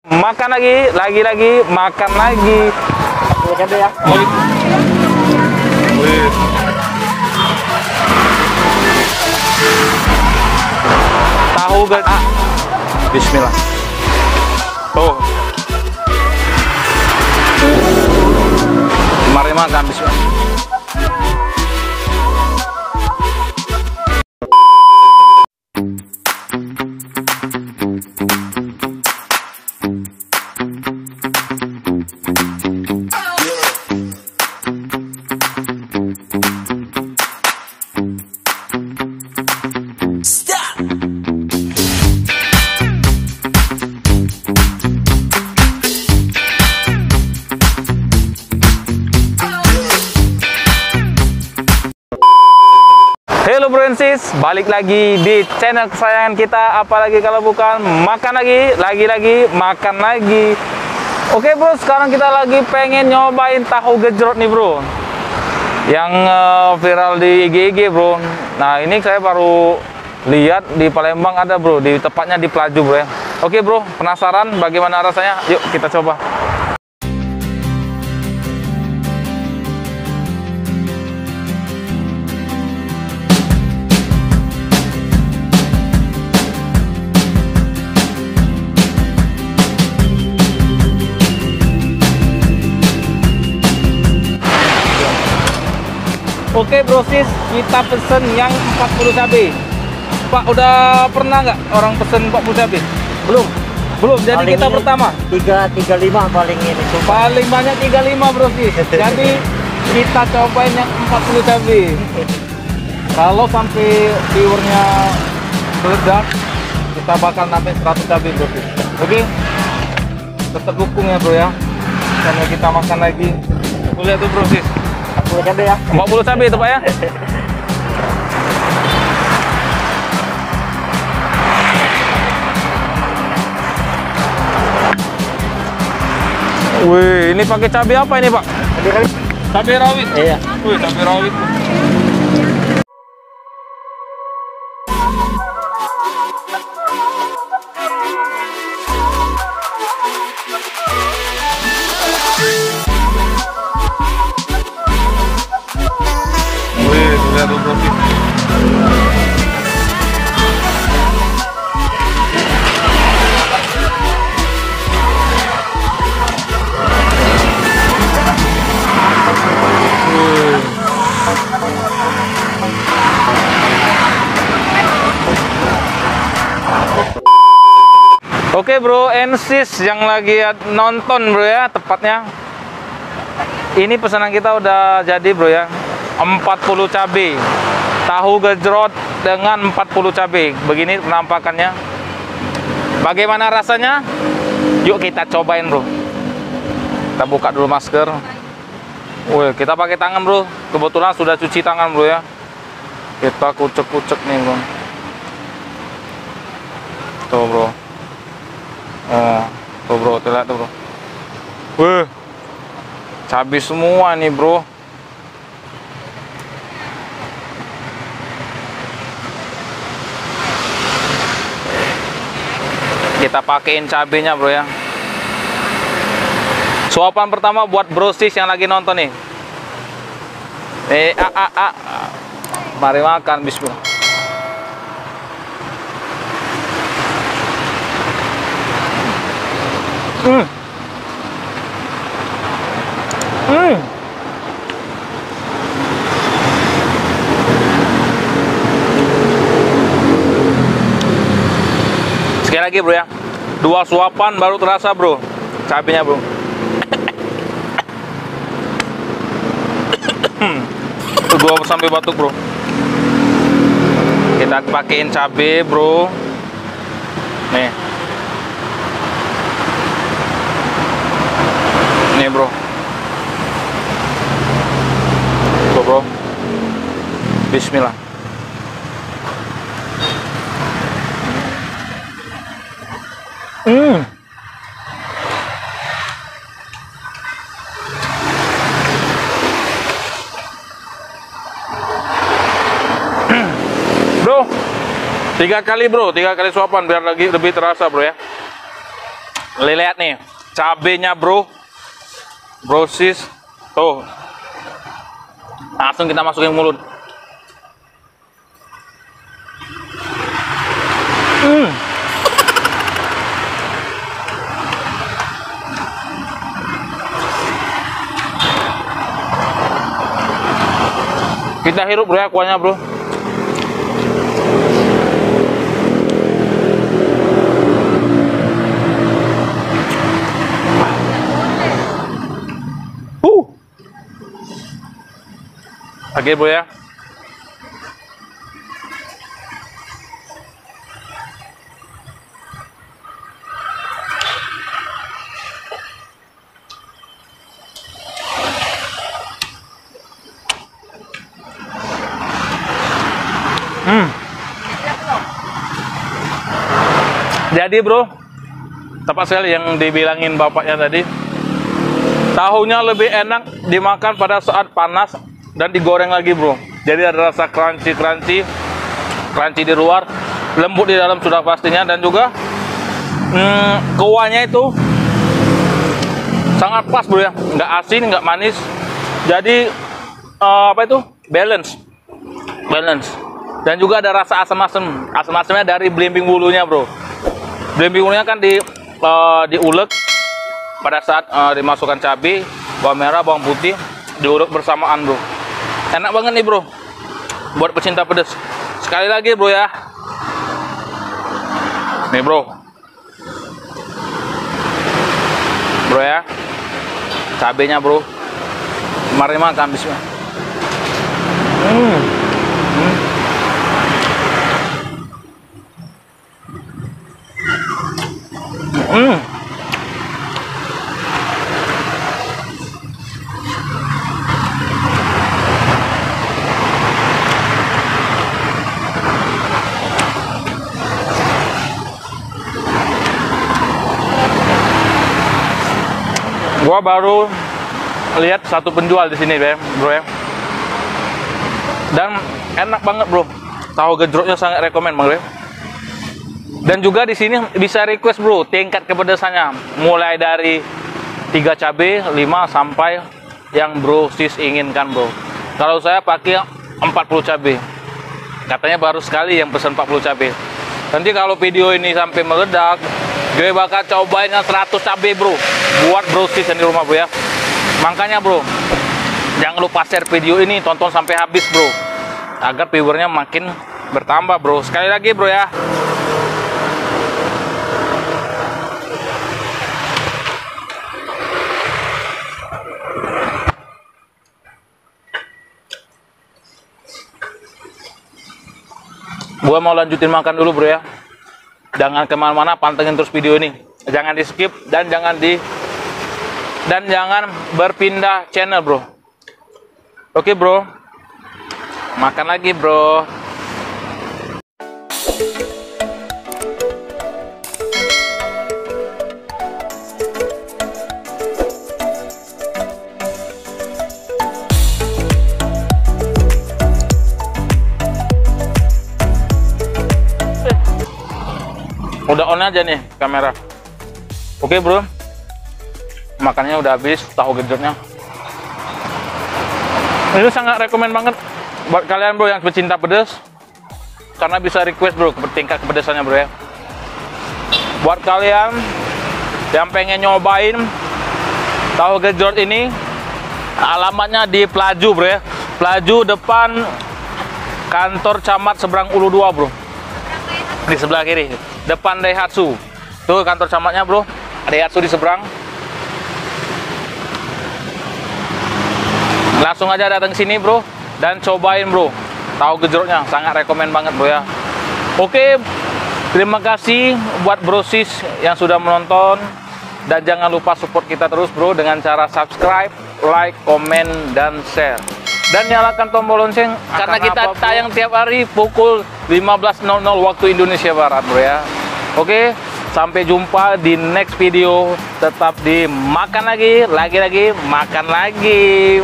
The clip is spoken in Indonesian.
Makan lagi, makan lagi. Cabai ya. Wih. Tahu gak? Bismillah. Tuh. Mari makan, bismillah. Halo bro and sis, balik lagi di channel kesayangan kita, apalagi kalau bukan makan lagi, makan lagi. Oke bro, sekarang kita lagi pengen nyobain tahu gejrot nih bro, yang viral di IG bro. Nah ini saya baru lihat di Palembang ada bro, tepatnya di Pelaju bro ya. Oke bro, penasaran bagaimana rasanya? Yuk kita coba. Oke bro sis, kita pesen yang 40 cabai. Pak, udah pernah nggak orang pesen 40 cabai? Belum, jadi paling kita pertama 335 paling ini. Paling banyak 35 bro sis. Jadi kita cobain yang 40 cabai. Kalau sampai viewernya meledak, kita bakal nambahin 100 cabai bro sis. Oke, tetap dukung ya bro ya, karena kita makan lagi. Lihat tuh bro sis, 40 cabai ya. 40 cabai itu Pak ya. Wih, ini pakai cabai apa ini Pak? Cabai rawit. Iya. Wih, cabai rawit. Lihat tuh bro. Oke bro and sis yang lagi nonton bro ya, tepatnya ini pesanan kita udah jadi bro ya. 40 cabai tahu gejrot dengan 40 cabai, begini penampakannya. Bagaimana rasanya? Yuk kita cobain bro. Kita buka dulu masker. Wih, kita pakai tangan bro, kebetulan sudah cuci tangan bro ya. Kita kucek-kucek nih bro. Tuh bro. Oh, tuh bro, lihat tuh bro. Wih, cabai semua nih bro. Kita pakein cabenya bro ya. Suapan pertama buat bro sis yang lagi nonton nih. Mari makan, bismillah. Sekali lagi bro ya, 2 suapan baru terasa bro cabenya bro. Tuh gua sampai batuk bro. Kita pakein cabe bro. Nih. Nih bro. Tuh bro. Bismillah. Bro, 3 kali bro, 3 kali suapan biar lagi lebih terasa bro ya. Lihat nih, cabenya bro. Brosis. Tuh. Langsung kita masukin mulut. Kita hirup bro ya kuahnya bro. Oke bro ya. Jadi bro, tepat sekali yang dibilangin bapaknya tadi. Tahunya lebih enak dimakan pada saat panas dan digoreng lagi bro. Jadi ada rasa crunchy di luar, lembut di dalam sudah pastinya, dan juga kuahnya itu sangat pas bro ya, nggak asin nggak manis. Jadi apa itu balance, dan juga ada rasa asam-asamnya dari belimbing bulunya bro. Belimbing bulunya kan diulek pada saat dimasukkan cabai, bawang merah, bawang putih, diulek bersamaan bro. Enak banget nih bro, buat pecinta pedas. Sekali lagi bro ya, nih bro ya, cabenya bro, mari makan bismillah. Gua baru lihat satu penjual di sini bro ya, dan enak banget bro. Tahu gejrotnya sangat rekomen bro ya. Dan juga di sini bisa request bro tingkat kepedasannya, mulai dari 3 cabai, 5 sampai yang bro sis inginkan bro. Kalau saya pakai 40 cabai, katanya baru sekali yang pesan 40 cabai. Nanti kalau video ini sampai meledak, gue bakal cobain yang 100 cabai bro, buat bro sis yang di rumah bro ya. Makanya bro, jangan lupa share video ini, tonton sampai habis bro, agar viewernya makin bertambah bro. Sekali lagi bro ya, gua mau lanjutin makan dulu bro ya. Jangan kemana-mana, pantengin terus video ini, jangan di skip, dan jangan berpindah channel bro. Oke bro, makan lagi bro. Udah on aja nih kamera. Oke bro, makannya udah habis, tahu gejrotnya. Ini sangat rekomen banget buat kalian bro yang pecinta pedas, karena bisa request bro tingkat kepedasannya bro ya. Buat kalian yang pengen nyobain tahu gejrot ini, alamatnya di Pelaju bro ya. Pelaju depan kantor camat seberang Ulu 2 bro, di sebelah kiri, depan Daihatsu. Tuh kantor camatnya bro, Daihatsu di seberang. Langsung aja datang sini bro, dan cobain bro tahu gejrotnya, sangat rekomen banget bro ya. Oke, terima kasih buat bro sis yang sudah menonton, dan jangan lupa support kita terus bro dengan cara subscribe, like, komen, dan share. Dan nyalakan tombol lonceng, karena kita tayang tiap hari pukul 15.00 waktu Indonesia Barat bro ya. Oke, sampai jumpa di next video. Tetap dimakan lagi, makan lagi.